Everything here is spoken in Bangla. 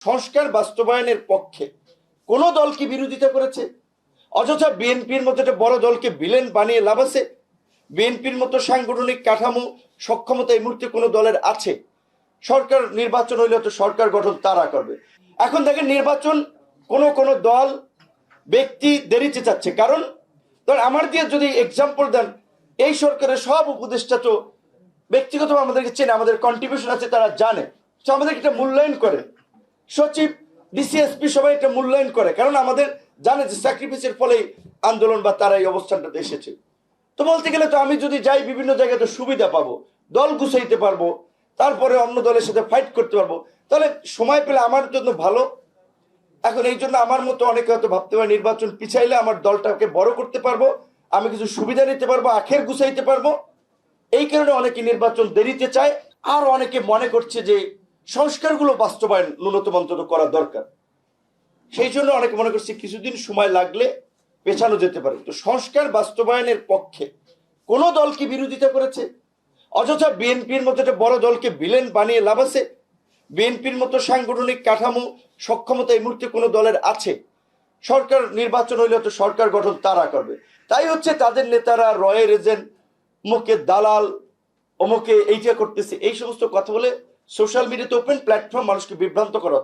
সংস্কার বাস্তবায়নের পক্ষে কোন দল কি বিরোধিতা করেছে? অযথা বিএনপির মতো একটা বড় দলকে ভিলেন বানিয়ে লাভ আছে? বিএনপির মতো সাংগঠনিক কাঠামো সক্ষমতা এই মুহূর্তে কোনো দলের আছে? সরকার নির্বাচন হইলে তো সরকার গঠন তারা করবে। এখন দেখেন নির্বাচন কোন কোন দল ব্যক্তি দেরিতে চাচ্ছে, কারণ ধর আমার দিয়ে যদি এক্সাম্পল দেন, এই সরকারের সব উপদেষ্টা তো ব্যক্তিগতভাবে আমাদেরকে চেনে, আমাদের কন্ট্রিবিউশন আছে, তারা জানে, তো আমাদেরকে এটা মূল্যায়ন করে। সচিব, ডিসিএসপি সবাই এটা মূল্যায়ন করে, কারণ আমাদের জানে যে স্যাক্রিফাইসের ফলেই আন্দোলন বা তারা এই অবস্থানটাতে এসেছে। তো বলতে গেলে তো আমি যদি যাই বিভিন্ন জায়গাতে সুবিধা পাবো, দল গুছাইতে পারবো, তারপরে অন্য দলের সাথে ফাইট করতে পারবো, তাহলে সময় পেলে আমার জন্য ভালো। এখন এই জন্য আমার মতো অনেকে হয়তো ভাবতে পারে নির্বাচন পিছাইলে আমার দলটাকে বড় করতে পারবো, আমি কিছু সুবিধা নিতে পারবো, আখের গুছাইতে পারবো। এই কারণে অনেকে নির্বাচন দেরিতে চায়। আর অনেকে মনে করছে যে সংস্কারগুলো বাস্তবায়ন ন্যূনতম অন্তত করা দরকার, সেই জন্য অনেকে মনে করছে কিছুদিন সময় লাগলে পেছানো যেতে পারে। তো সংস্কার বাস্তবায়নের পক্ষে কোন দল কি বিরোধিতা করেছে? অযথা বিএনপির মতো একটা বড় দলকে ভিলেন বানিয়ে লাভ আছে? বিএনপির মতো সাংগঠনিক কাঠামো সক্ষমতা এই মুহূর্তে কোনো দলের আছে? সরকার নির্বাচন হইলে তো সরকার গঠন তারা করবে। তাই হচ্ছে তাদের নেতারা রয়ের এজেন্ট, অমুকে দালাল, অমুকে এইটা করতেছে, এই সমস্ত কথা বলে সোশ্যাল মিডিয়াতে ওপেন প্ল্যাটফর্ম মানুষকে বিভ্রান্ত করা।